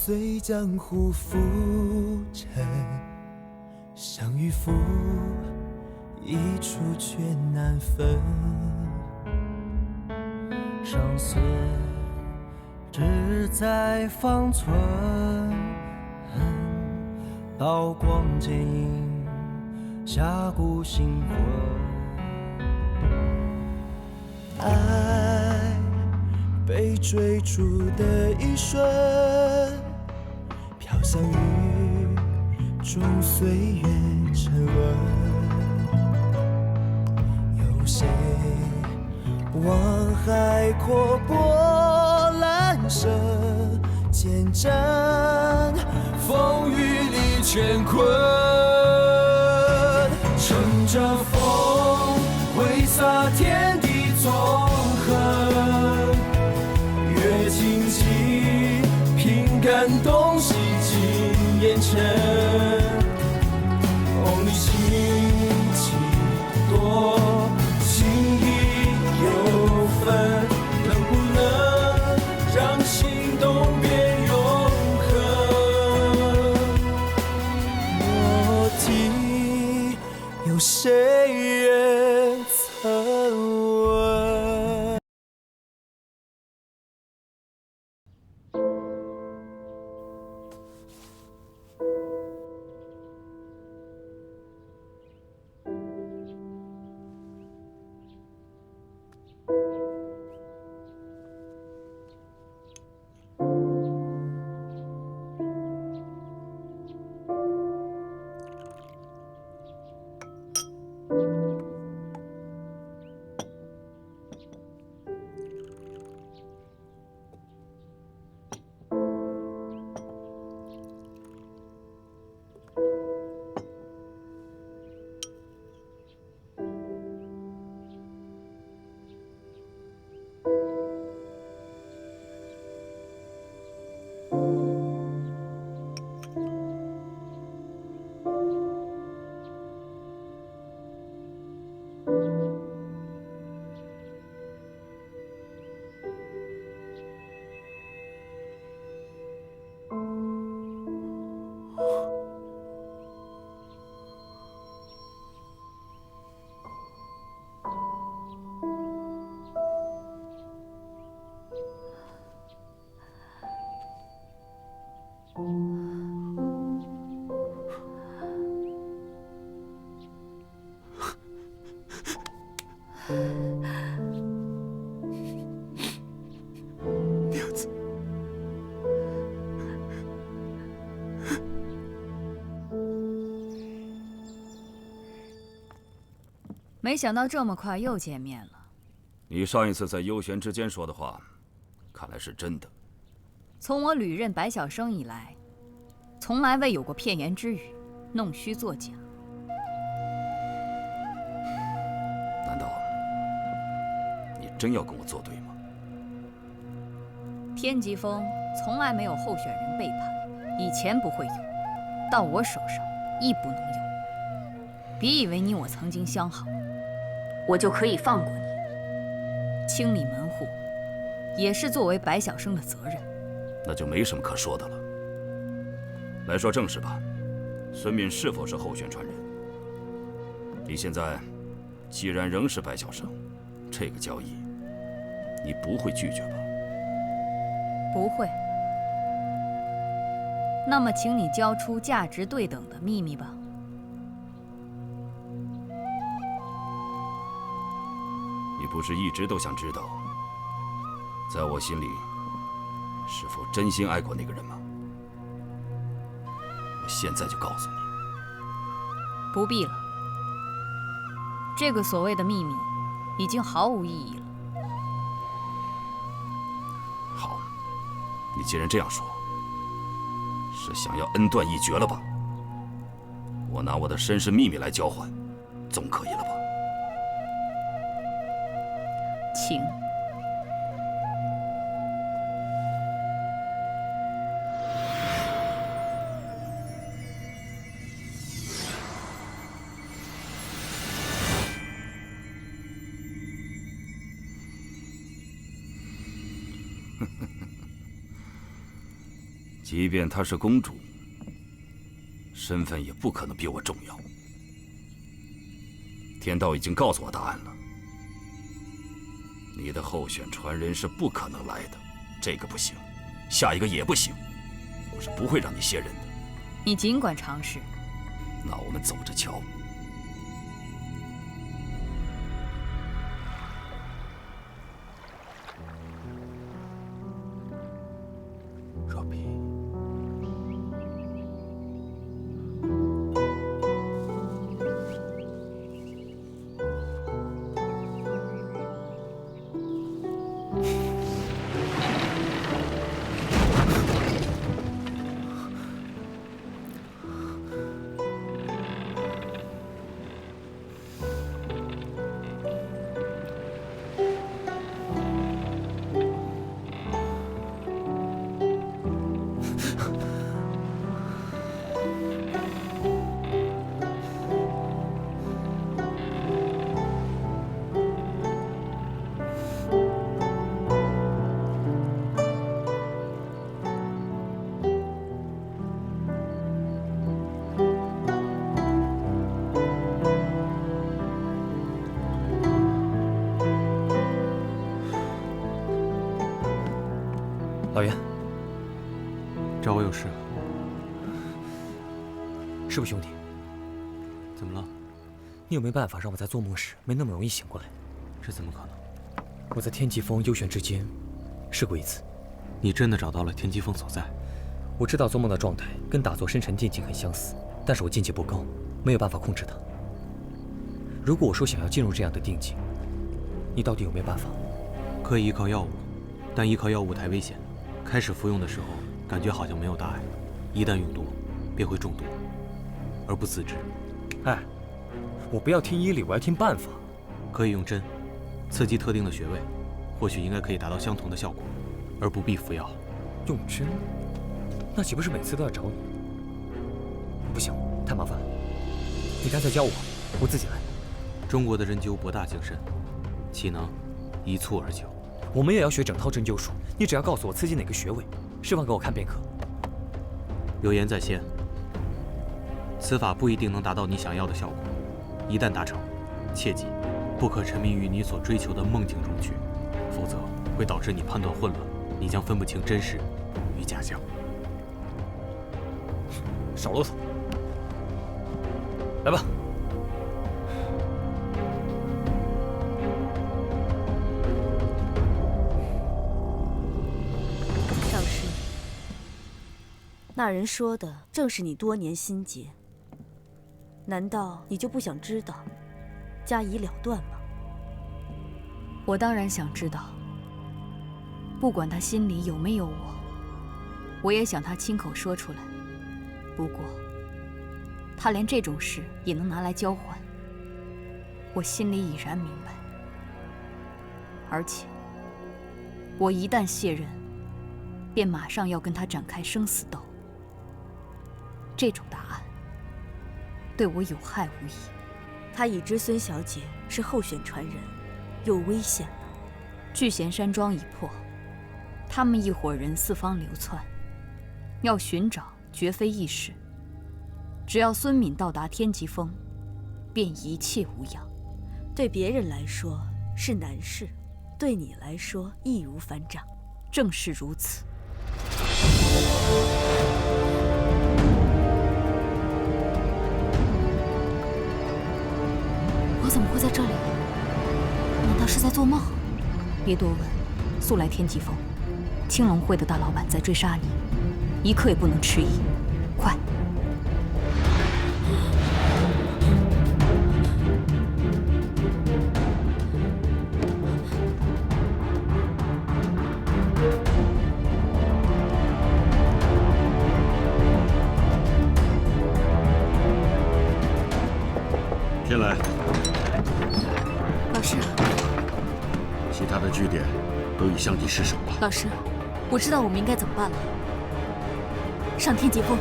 随江湖浮沉，相与负一处却难分。上岁只在方寸，刀光剑影下古星魂。爱被追逐的一瞬，飘向雨中岁月沉沦。有谁望海阔波澜生，见证风雨里乾坤。乘着风，挥洒天地纵横，阅荆棘，凭感动洗尽烟尘。哦，你心情多，情意有分，能不能让心动变永恒？莫提有谁人曾问。娘子，没想到这么快又见面了。你上一次在幽玄之间说的话，看来是真的。从我履任白晓生以来，从来未有过片言之语，弄虚作假。难道你真要跟我作对吗？天疾峰从来没有候选人背叛，以前不会有，到我手上亦不能有。别以为你我曾经相好，我就可以放过你。清理门户，也是作为白晓生的责任。那就没什么可说的了。来说正事吧，孙膑是否是候选传人？你现在既然仍是白晓生，这个交易你不会拒绝吧？不会。那么，请你交出价值对等的秘密吧。你不是一直都想知道，在我心里是否真心爱过那个人吗？我现在就告诉你。不必了，这个所谓的秘密已经毫无意义了。好，你既然这样说，是想要恩断义绝了吧？我拿我的身世秘密来交换，总可以了吧？请。即便她是公主，身份也不可能比我重要。天道已经告诉我答案了，你的候选传人是不可能来的，这个不行，下一个也不行，我是不会让你卸任的。你尽管尝试。那我们走着瞧。若冰，老袁，找我有事？是不是兄弟？怎么了？你有没有办法让我在做梦时没那么容易醒过来？这怎么可能？我在天极峰幽玄之间试过一次。你真的找到了天机峰所在？我知道做梦的状态跟打坐深沉定境很相似，但是我境界不高，没有办法控制它。如果我说想要进入这样的定境，你到底有没有办法？可以依靠药物，但依靠药物太危险。开始服用的时候，感觉好像没有大碍，一旦用多，便会中毒，而不自知。哎，我不要听医理，我要听办法。可以用针，刺激特定的穴位，或许应该可以达到相同的效果，而不必服药。用针？那岂不是每次都要找你？不行，太麻烦了。你干脆教我，我自己来。中国的针灸博大精深，岂能一蹴而就？我们也要学整套针灸术，你只要告诉我刺激哪个穴位，示范给我看便可。有言在先，此法不一定能达到你想要的效果，一旦达成，切记不可沉迷于你所追求的梦境中去，否则会导致你判断混乱，你将分不清真实与假象。少啰嗦，来吧。上师，那人说的正是你多年心结，难道你就不想知道，加以了断吗？我当然想知道，不管他心里有没有我也想他亲口说出来。不过，他连这种事也能拿来交换，我心里已然明白。而且，我一旦卸任，便马上要跟他展开生死斗。这种答案，对我有害无益。他已知孙小姐是候选传人，有危险了。聚贤山庄已破，他们一伙人四方流窜，要寻找绝非易事。只要孙敏到达天极峰，便一切无恙。对别人来说是难事，对你来说易如反掌。正是如此。我怎么会在这里？难道是在做梦？别多问，速来天极峰，青龙会的大老板在追杀你，一刻也不能迟疑，快！天来，老师，其他的据点都已相继失守了。老师，我知道我们应该怎么办了。上天极峰。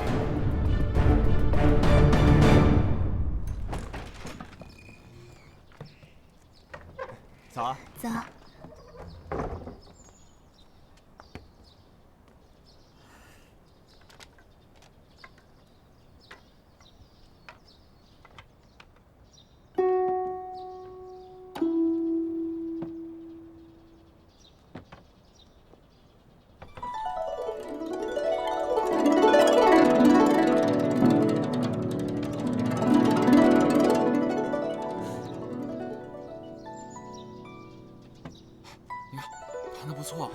早啊。早。弹得不错。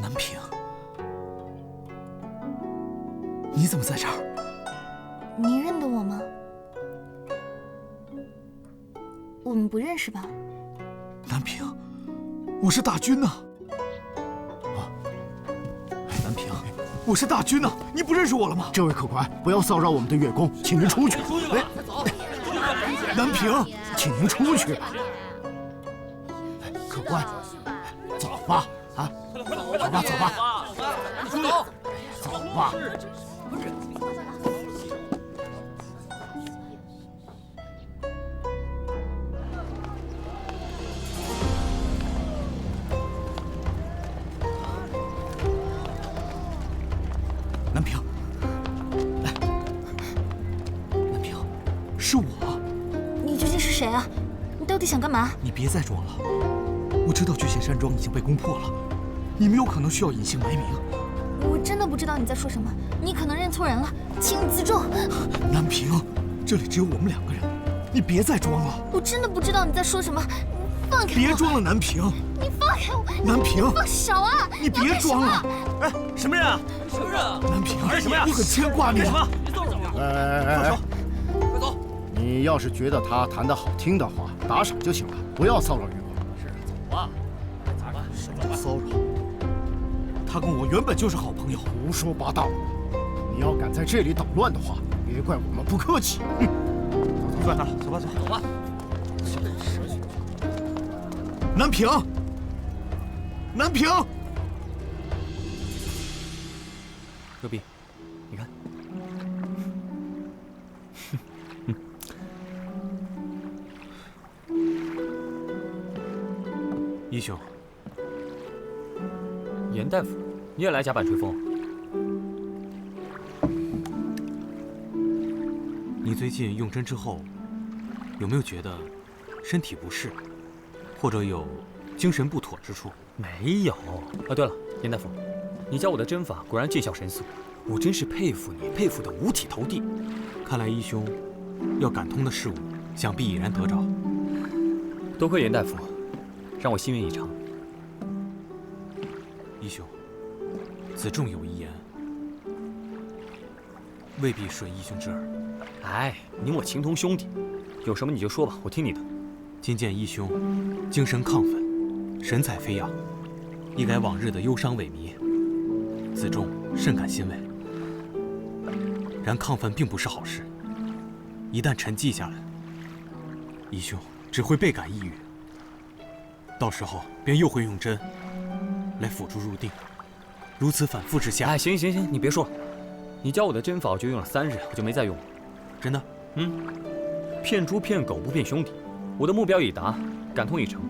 南平，你怎么在这儿？你认得我吗？我们不认识吧？南平，我是大军呐！南平，我是大军呐！你不认识我了吗？这位客官，不要骚扰我们的乐工，请您出去。出去吧！走。南平，请您出去。客官，走吧，啊，走吧，走吧，走，走吧。南平，来，南平，是我。你究竟是谁啊？你到底想干嘛？你别再装了，我知道聚贤山庄已经被攻破了，你们有可能需要隐姓埋名。我真的不知道你在说什么，你可能认错人了，请你自重。南平，这里只有我们2个人，你别再装了。我真的不知道你在说什么，你放开我！别装了，南平。你放开我！南平，放手啊！你别装了。哎，什么人啊？什么人啊？南平，干什么呀？我很牵挂你。干什么？放手！快走！你要是觉得他弹得好听的话，打赏就行了，不要骚扰员工。是，走吧。走吧。什么骚扰？他跟我原本就是好朋友。胡说八道！你要敢在这里捣乱的话，别怪我们不客气。哼！不管他了，走吧，走吧。南平，南平，隔壁，你看。一兄，严大夫，你也来甲板吹风？你最近用针之后，有没有觉得身体不适，或者有精神不妥之处？没有。啊，对了，严大夫，你教我的针法果然见效神速，我真是佩服你，佩服得五体投地。看来一兄要感通的事物，想必已然得着。多亏严大夫，让我心愿已偿。一兄，子仲有一言，未必顺一兄之耳。哎，你我情同兄弟，有什么你就说吧，我听你的。今见一兄精神亢奋，神采飞扬，一改往日的忧伤萎靡，子仲甚感欣慰。然亢奋并不是好事，一旦沉寂下来，义兄只会倍感抑郁，到时候便又会用针来辅助入定，如此反复之下……哎，行，你别说了，你教我的针法我就用了3日，我就没再用了。真的？骗猪骗狗不骗兄弟，我的目标已达，感通已成，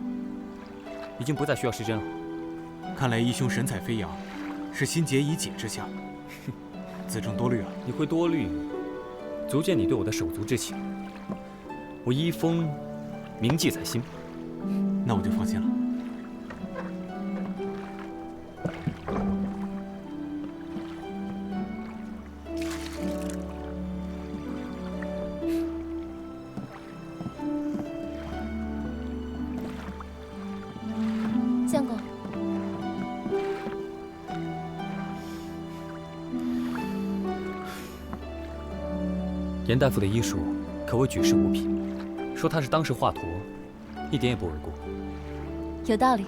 已经不再需要施针了。看来义兄神采飞扬，是心结已解之下。子正多虑了。你会多虑，足见你对我的手足之情。我一封铭记在心。那我就放心了。相公，严大夫的医术可谓举世无匹，说他是当世华佗，一点也不为过。有道理。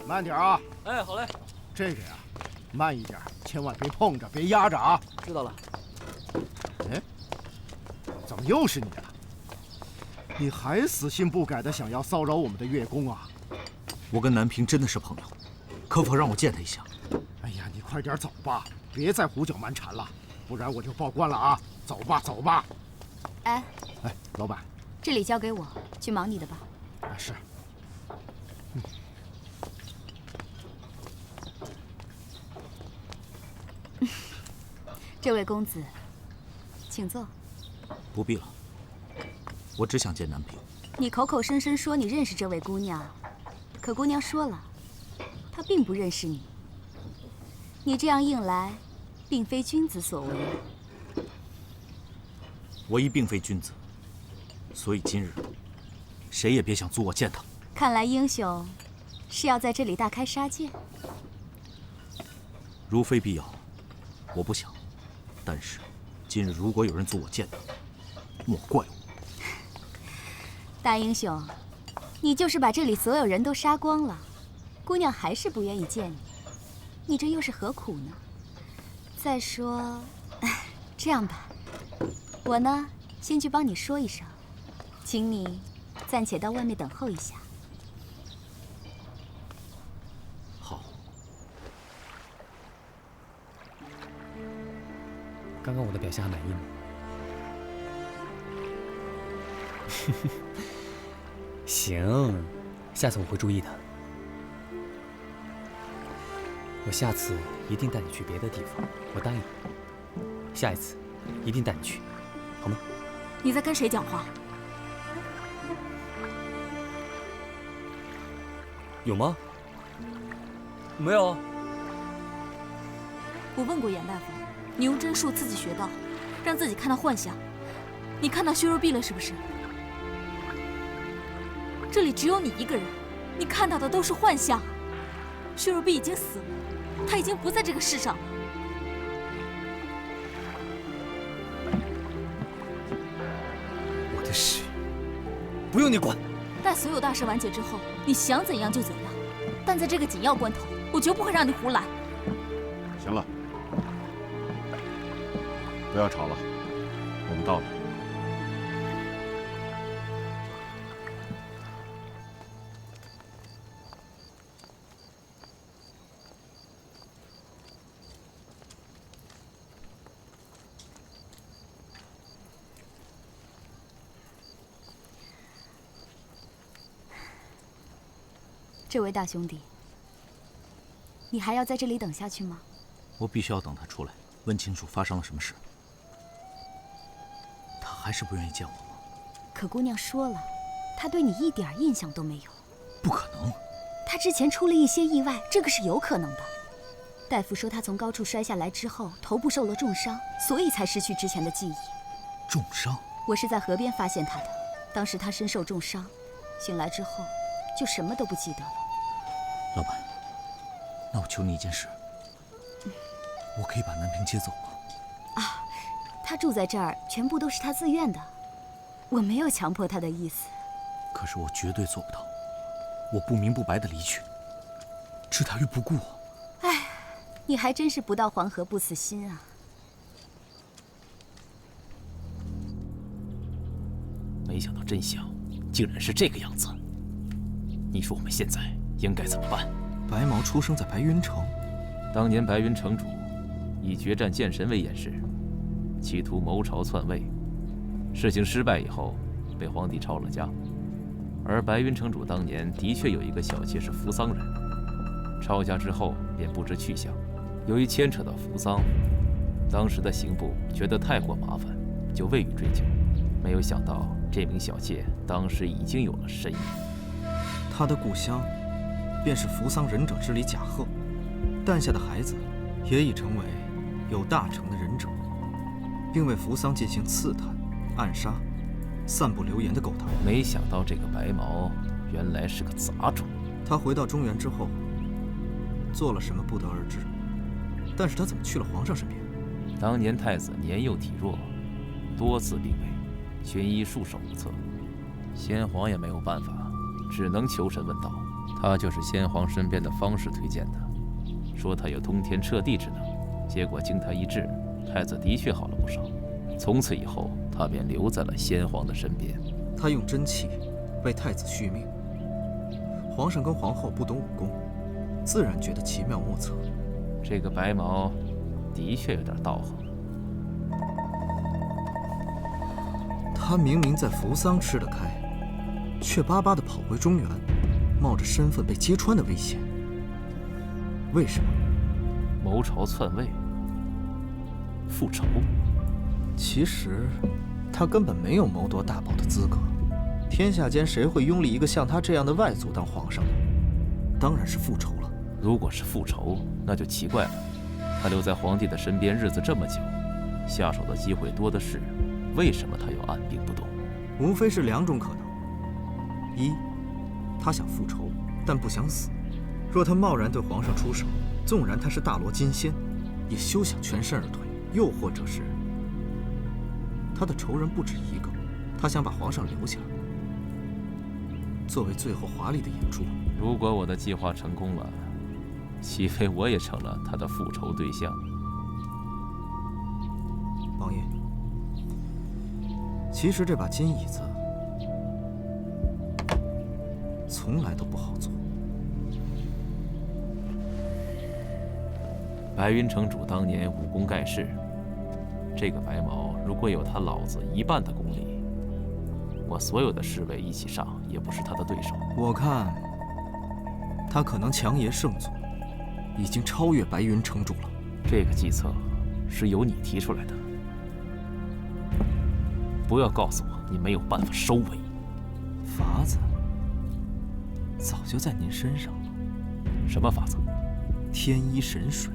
慢点啊！哎，好嘞。这个呀，慢一点，千万别碰着，别压着啊！知道了。哎，怎么又是你啊？你还死心不改的想要骚扰我们的月宫啊？我跟南平真的是朋友，可否让我见他一下？哎呀，你快点走吧，别再胡搅蛮缠了，不然我就报官了啊！走吧，走吧。哎，老板，这里交给我，去忙你的吧。是。这位公子，请坐。不必了，我只想见南平。你口口声声说你认识这位姑娘，可姑娘说了，她并不认识你。你这样硬来，并非君子所为。我亦并非君子，所以今日谁也别想阻我见他。看来英雄是要在这里大开杀戒。如非必要，我不想。但是，今日如果有人阻我见他，莫怪我。大英雄，你就是把这里所有人都杀光了，姑娘还是不愿意见你，你这又是何苦呢？再说，这样吧，我呢先去帮你说一声，请你暂且到外面等候一下。好。刚刚我的表现还满意吗？行，下次我会注意的。我下次一定带你去别的地方，我答应你。下一次一定带你去，好吗？你在跟谁讲话？有吗？没有啊。我问过严大夫，你用针术刺激穴道，让自己看到幻象。你看到薛若碧了是不是？这里只有你一个人，你看到的都是幻象。薛若碧已经死了，她已经不在这个世上了。我的事不用你管。待所有大事完结之后，你想怎样就怎样。但在这个紧要关头，我绝不会让你胡来。行了，不要吵了，我们到了。这位大兄弟，你还要在这里等下去吗？我必须要等他出来，问清楚发生了什么事。他还是不愿意见我吗？可姑娘说了，她对你一点印象都没有。不可能。她之前出了一些意外，这个是有可能的。大夫说她从高处摔下来之后，头部受了重伤，所以才失去之前的记忆。重伤？我是在河边发现她的，当时她身受重伤，醒来之后就什么都不记得了。老板，那我求你一件事，我可以把南平接走吗？啊，他住在这儿，全部都是他自愿的，我没有强迫他的意思。可是我绝对做不到，我不明不白的离去，置他于不顾。哎，你还真是不到黄河不死心啊！没想到真相竟然是这个样子。你说我们现在应该怎么办？白毛出生在白云城，当年白云城主以决战剑神为掩饰，企图谋朝篡位，事情失败以后被皇帝抄了家。而白云城主当年的确有一个小妾是扶桑人，抄家之后便不知去向。由于牵扯到扶桑，当时的刑部觉得太过麻烦，就未予追究。没有想到这名小妾当时已经有了身孕。他的故乡便是扶桑忍者之里甲贺，诞下的孩子也已成为有大成的忍者，并为扶桑进行刺探、暗杀、散布流言的勾当。没想到这个白毛原来是个杂种。他回到中原之后，做了什么不得而知，但是他怎么去了皇上身边？当年太子年幼体弱，多次病危，寻医束手无策，先皇也没有办法，只能求神问道。他就是先皇身边的方士推荐的，说他有通天彻地之能。结果经他一治，太子的确好了不少。从此以后，他便留在了先皇的身边。他用真气为太子续命，皇上跟皇后不懂武功，自然觉得奇妙莫测。这个白毛的确有点道行。他明明在扶桑吃得开，却巴巴地跑回中原，冒着身份被揭穿的危险。为什么？谋朝篡位，复仇。其实，他根本没有谋夺大宝的资格。天下间谁会拥立一个像他这样的外族当皇上呢？当然是复仇了。如果是复仇，那就奇怪了。他留在皇帝的身边日子这么久，下手的机会多的是，为什么他要按兵不动？无非是两种可能：一，他想复仇，但不想死。若他贸然对皇上出手，纵然他是大罗金仙，也休想全身而退。又或者是他的仇人不止一个，他想把皇上留下，作为最后华丽的演出。如果我的计划成功了，岂非我也成了他的复仇对象？王爷，其实这把金椅子从来都不好做。白云城主当年武功盖世，这个白毛如果有他老子一半的功力，我所有的侍卫一起上也不是他的对手。我看他可能强爷圣祖，已经超越白云城主了。这个计策是由你提出来的，不要告诉我你没有办法收尾。法子早就在您身上了。什么法子？天一神水。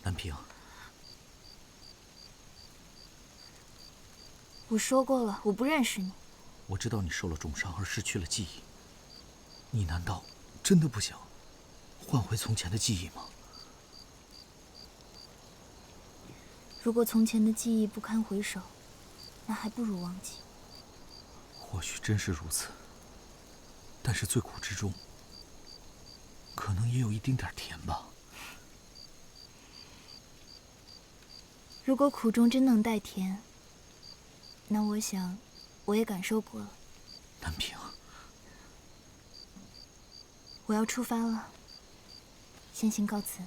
南平，我说过了，我不认识你。我知道你受了重伤而失去了记忆，你难道真的不想换回从前的记忆吗？如果从前的记忆不堪回首，那还不如忘记。或许真是如此，但是最苦之中，可能也有一丁点甜吧。如果苦中真能带甜，那我想，我也感受过了。南平，我要出发了，先行告辞。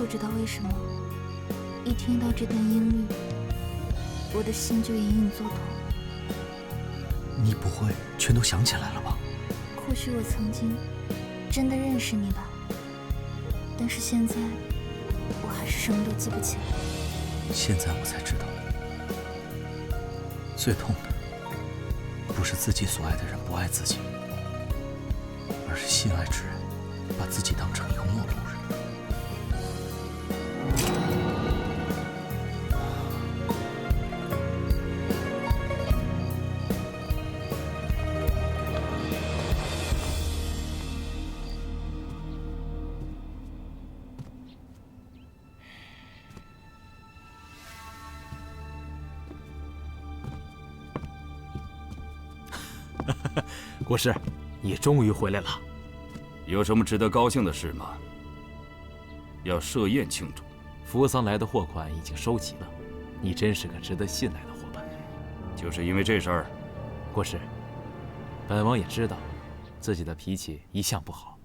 知道为什么，一听到这段音律，我的心就隐隐作痛。你不会全都想起来了吧？或许我曾经真的认识你吧，但是现在我还是什么都记不起来。现在我才知道，最痛的不是自己所爱的人不爱自己，而是心爱之人把自己当成一个陌路人。国师，你终于回来了。有什么值得高兴的事吗？要设宴庆祝。扶桑来的货款已经收齐了，你真是个值得信赖的伙伴。就是因为这事儿，国师，本王也知道自己的脾气一向不好，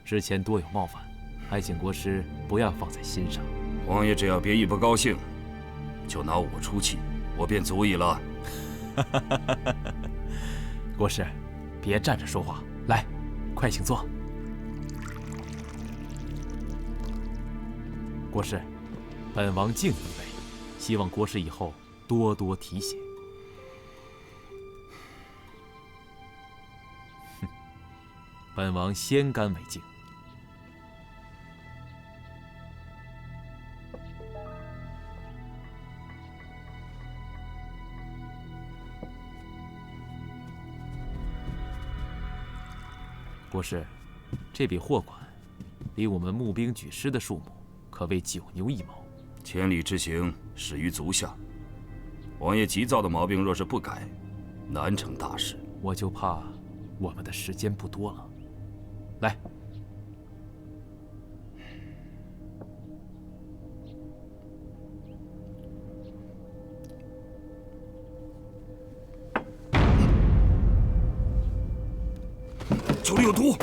之前多有冒犯，还请国师不要放在心上。王爷只要别一不高兴，就拿我出气，我便足矣了。国师，别站着说话，来，快请坐。国师，本王敬你一杯，希望国师以后多多提携。哼，本王先干为敬。国师，这笔货款比我们募兵举师的数目可谓九牛一毛。千里之行，始于足下。王爷急躁的毛病若是不改，难成大事。我就怕我们的时间不多了。来，酒里有毒！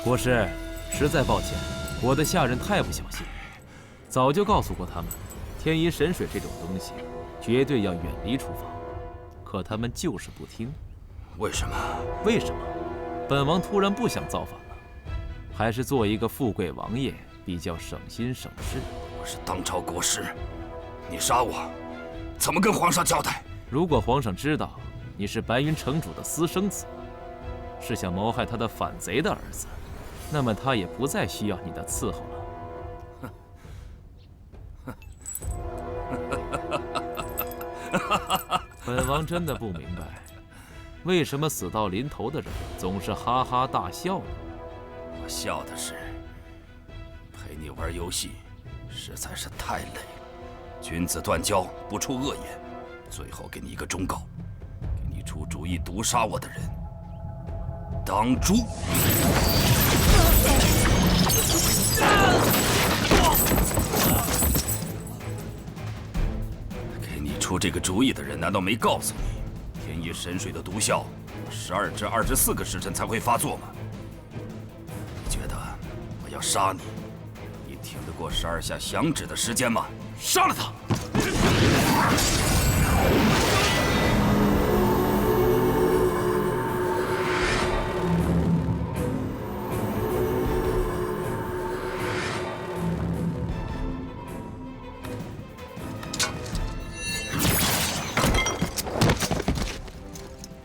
国师，实在抱歉，我的下人太不小心，早就告诉过他们，天一神水这种东西，绝对要远离厨房。可他们就是不听。为什么？为什么？本王突然不想造反了，还是做一个富贵王爷比较省心省事。我是当朝国师，你杀我，怎么跟皇上交代？如果皇上知道你是白云城主的私生子，是想谋害他的反贼的儿子，那么他也不再需要你的伺候了。本王真的不明白，为什么死到临头的人总是哈哈大笑呢？我笑的是，陪你玩游戏实在是太累了。君子断交，不出恶言。最后给你一个忠告，给你出主意毒杀我的人，当诛。给你出这个主意的人，难道没告诉你，天一神水的毒效，12至24个时辰才会发作吗？你觉得我要杀你，你挺得过12下响指的时间吗？杀了他！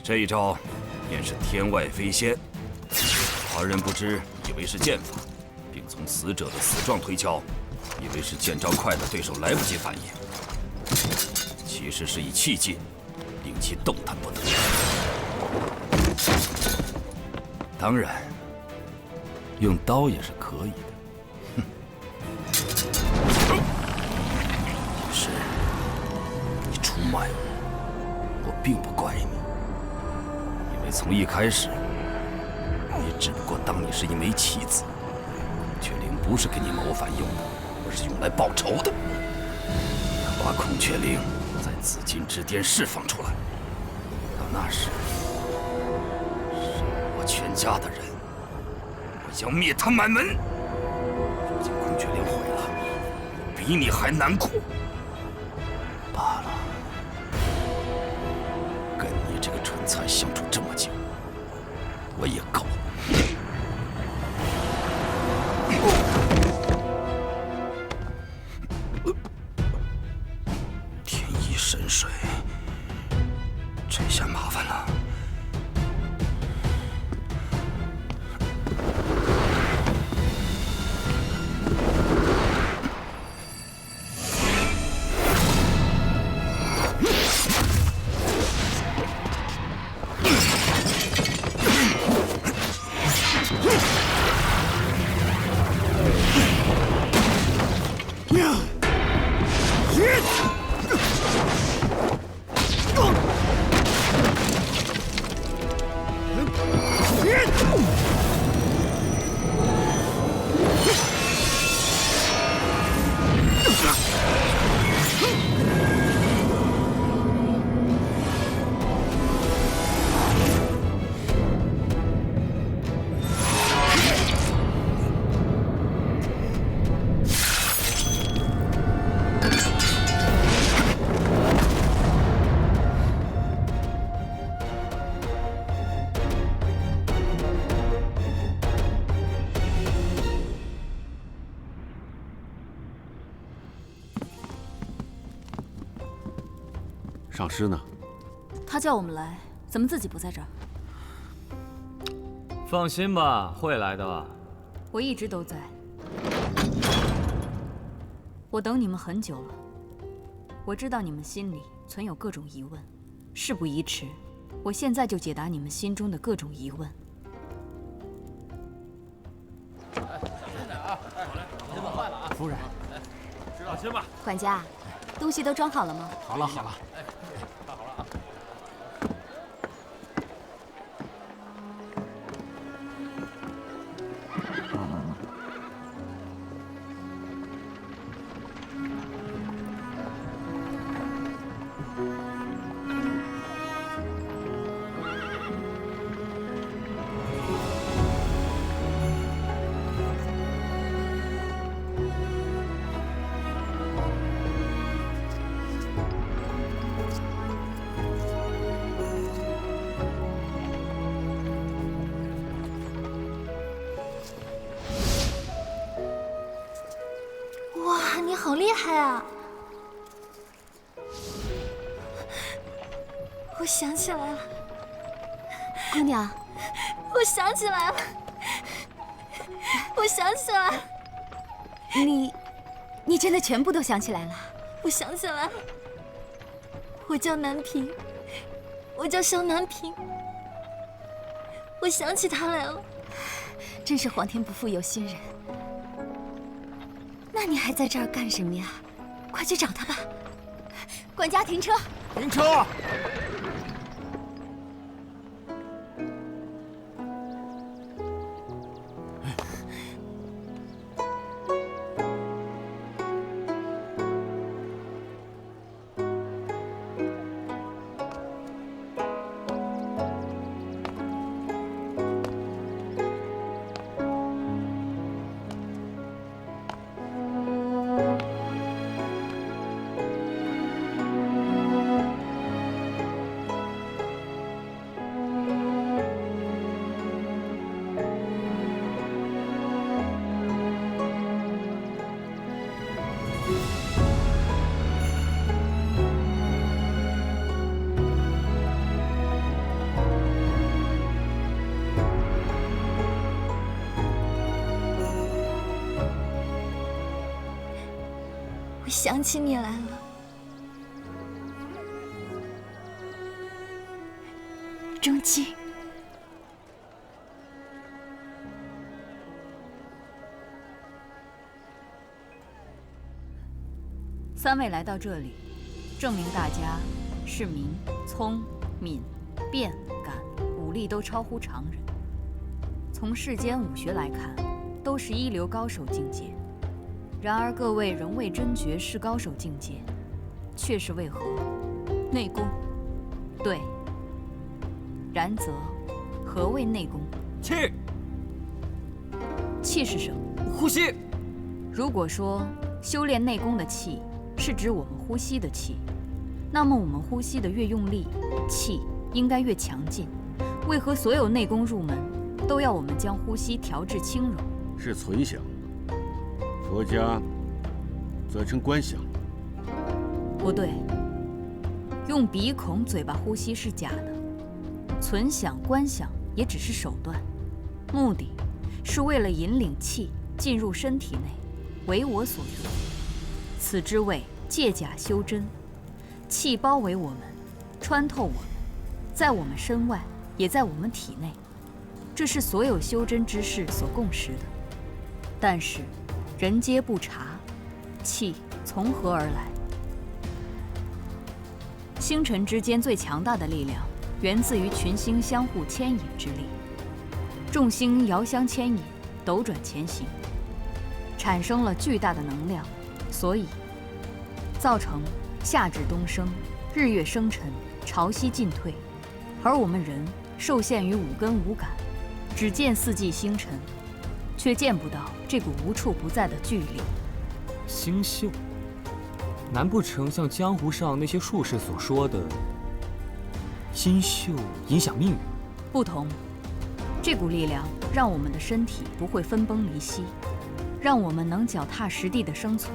这一招便是天外飞仙，旁人不知，以为是剑法，并从死者的死状推敲，以为是剑招快的对手来不及反应，其实是以气劲令其动弹不得。当然，用刀也是可以的。也是，你出卖我，我并不怪你。从一开始，也只不过当你是一枚棋子。孔雀翎不是给你谋反用的，而是用来报仇的。要把孔雀翎在紫禁之巅释放出来，到那时，杀我全家的人，我将灭他满门。如今孔雀翎毁了，比你还难过。罢了，跟你这个蠢材相处这么久，我也够了。天意神水，这下麻烦了。上师呢？他叫我们来，怎么自己不在这儿？放心吧，会来的。我一直都在，我等你们很久了。我知道你们心里存有各种疑问，事不宜迟，我现在就解答你们心中的各种疑问。夫人，放心吧。管家，东西都装好了吗？好了好了。看好了啊。哇，你好厉害啊！我想起来了，姑娘，我想起来了，我想起来了。你真的全部都想起来了？我想起来了，我叫南平，我叫萧南平。我想起他来了，真是皇天不负有心人。那你还在这儿干什么呀？快去找他吧！管家，停车！停车！想起你来了，钟姬。三位来到这里，证明大家是明、聪、敏、辩、敢，武力都超乎常人。从世间武学来看，都是一流高手境界。然而各位仍未真觉是高手境界，却是为何？内功。对。然则，何谓内功？气。气是什么？呼吸。如果说修炼内功的气是指我们呼吸的气，那么我们呼吸的越用力，气应该越强劲。为何所有内功入门都要我们将呼吸调至轻柔？是存想，佛家则称观想。不对，用鼻孔、嘴巴呼吸是假的，存想、观想也只是手段，目的是为了引领气进入身体内，为我所用。此之谓借假修真。气包围我们，穿透我们，在我们身外，也在我们体内，这是所有修真之士所共识的。但是，人皆不察，气从何而来？星辰之间最强大的力量，源自于群星相互牵引之力。众星遥相牵引，斗转前行，产生了巨大的能量，所以造成夏至冬升，日月生辰，潮汐进退。而我们人受限于五根五感，只见四季星辰，却见不到这股无处不在的巨力。星宿，难不成像江湖上那些术士所说的，星宿影响命运？不同，这股力量让我们的身体不会分崩离析，让我们能脚踏实地的生存，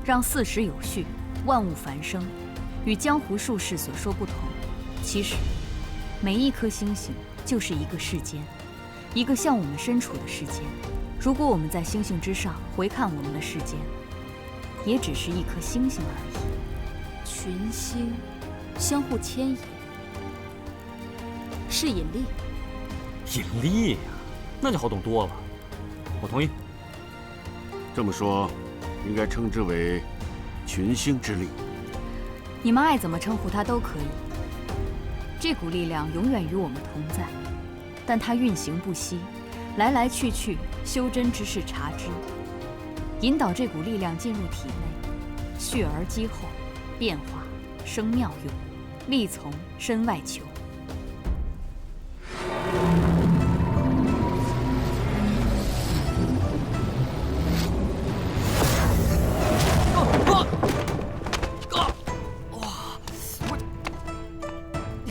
让四时有序，万物繁生。与江湖术士所说不同，其实每一颗星星就是一个世间，一个像我们身处的世间。如果我们在星星之上回看我们的世间，也只是一颗星星而已。群星相互牵引，是引力。引力呀，那就好懂多了。我同意。这么说，应该称之为群星之力。你们爱怎么称呼它都可以。这股力量永远与我们同在，但它运行不息，来来去去，修真之士察之。引导这股力量进入体内，蓄而积后，变化生妙用，力从身外求。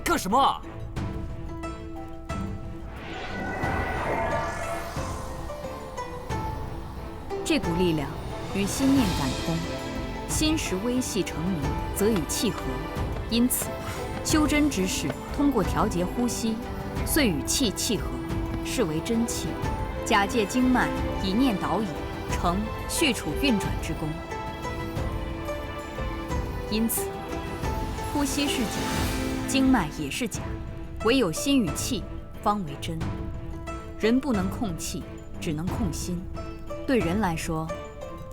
干什么？这股力量与心念感通，心识微细成明，则与气合。因此，修真之士通过调节呼吸，遂与气契合，是为真气。假借经脉，以念导引，成蓄储运转之功。因此，呼吸是假，经脉也是假，唯有心与气方为真。人不能控气，只能控心。对人来说，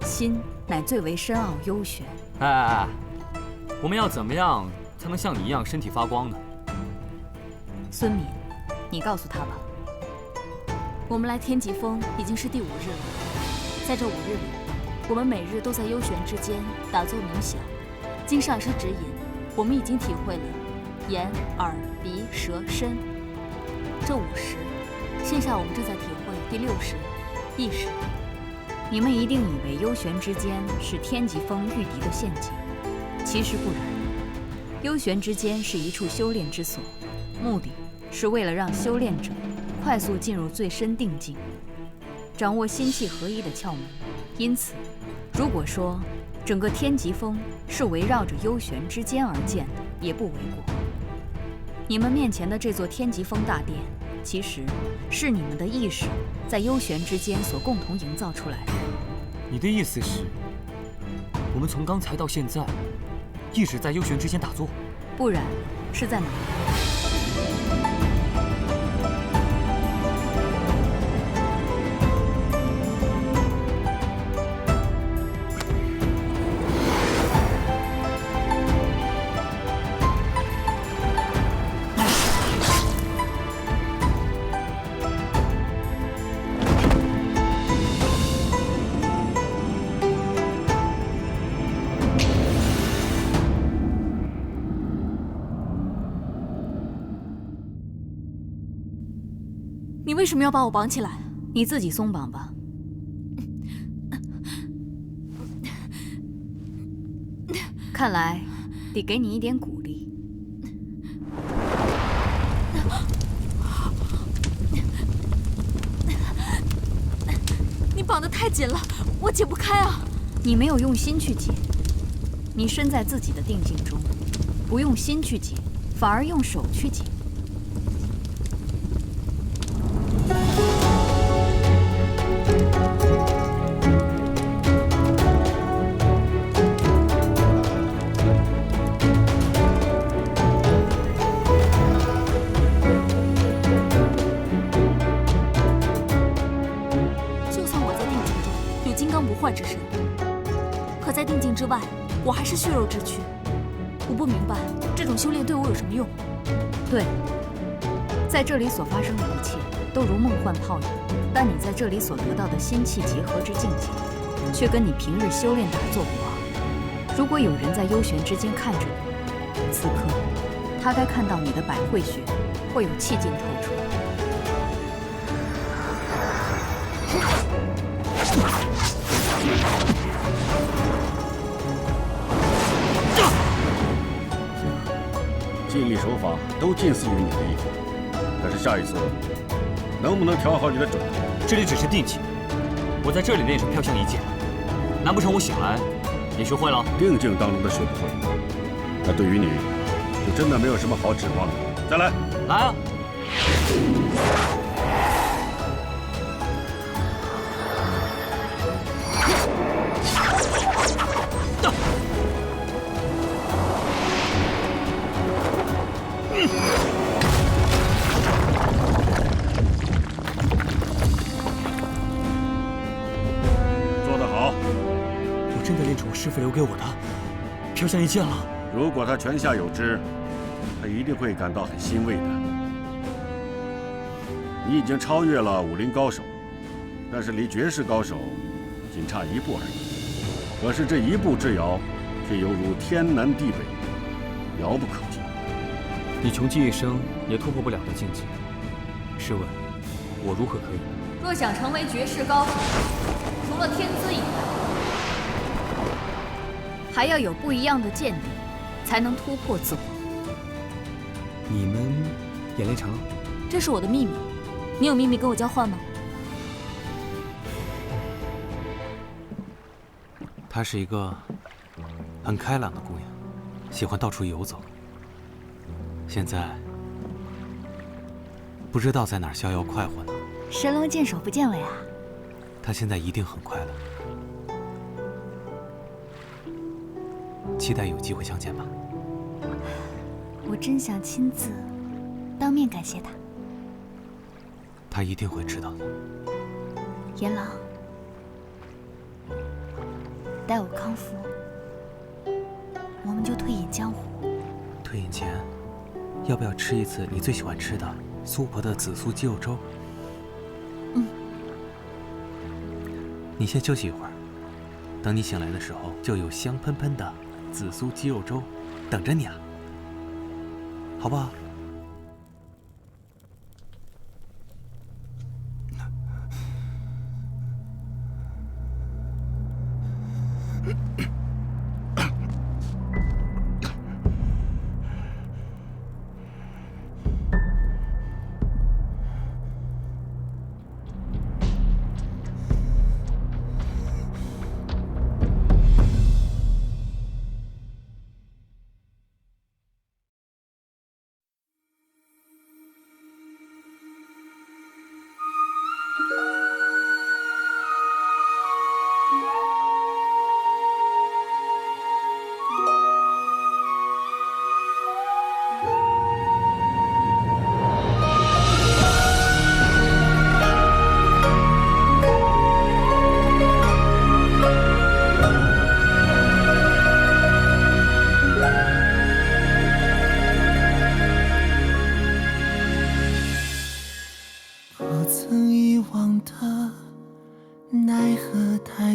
心乃最为深奥幽玄。哎，我们要怎么样才能像你一样身体发光呢？孙敏，你告诉他吧。我们来天极峰已经是第5日了，在这5日里，我们每日都在幽玄之间打坐冥想。经上师指引，我们已经体会了眼、耳、鼻、舌、身这5时，现下我们正在体会第6时意识。你们一定以为幽玄之间是天极峰御敌的陷阱，其实不然。幽玄之间是一处修炼之所，目的是为了让修炼者快速进入最深定境，掌握心气合一的窍门。因此，如果说整个天极峰是围绕着幽玄之间而建的，也不为过。你们面前的这座天极峰大殿，其实是你们的意识在幽玄之间所共同营造出来的。你的意思是，我们从刚才到现在，一直在幽玄之间打坐？不然，是在哪里？你为什么要把我绑起来？你自己松绑吧。看来得给你一点鼓励。你绑得太紧了，我解不开啊！你没有用心去解，你身在自己的定境中，不用心去解，反而用手去解。之身，可在定境之外，我还是血肉之躯。我不明白这种修炼对我有什么用。对，在这里所发生的一切都如梦幻泡影，但你在这里所得到的心气结合之境界，却跟你平日修炼打坐无二。如果有人在幽玄之间看着你，此刻他该看到你的百会穴会有气劲透出。尽力手法都近似于你的意图，但是下一次能不能调好你的准度？这里只是定境，我在这里练成飘香一剑，难不成我醒来也学会了？定境当中的学不会，那对于你就真的没有什么好指望的。再来，来啊！做得好！我真的练出我师父留给我的飘香一剑了。如果他泉下有知，他一定会感到很欣慰的。你已经超越了武林高手，但是离绝世高手仅差一步而已。可是这一步之遥，却犹如天南地北，遥不可及。你穷极一生也突破不了的境界，试问我如何可以？若想成为绝世高手，除了天资以外，还要有不一样的见地，才能突破自我。你们也练成了？这是我的秘密，你有秘密跟我交换吗？她是一个很开朗的姑娘，喜欢到处游走。现在不知道在哪儿逍遥快活呢。神龙见首不见尾啊！她现在一定很快乐，期待有机会相见吧。我真想亲自当面感谢他。他一定会知道的。阎王，待我康复，我们就退隐江湖。退隐前，要不要吃一次你最喜欢吃的苏婆的紫苏鸡肉粥？嗯。你先休息一会儿，等你醒来的时候，就有香喷喷的紫苏鸡肉粥等着你了，好不好？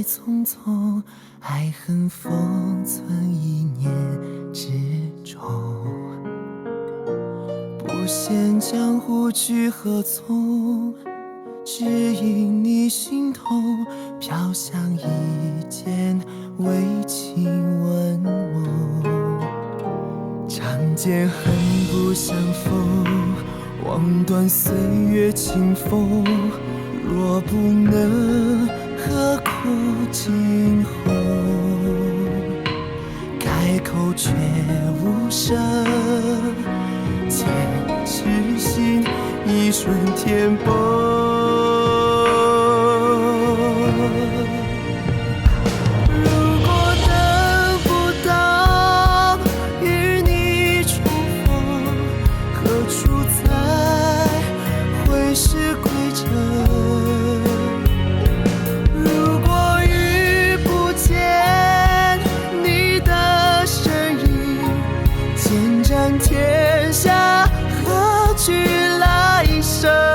匆匆，爱恨封存一念之中。不限江湖去何从？只因你心痛，飘香一剪为情温梦。长剑恨不相逢，望断岁月清风。若不能，何苦惊鸿？开口却无声，剑痴心，一瞬天崩。如果等不到与你重逢，何处才会是归程？如果遇不见你的身影，剑斩天下，何惧来生？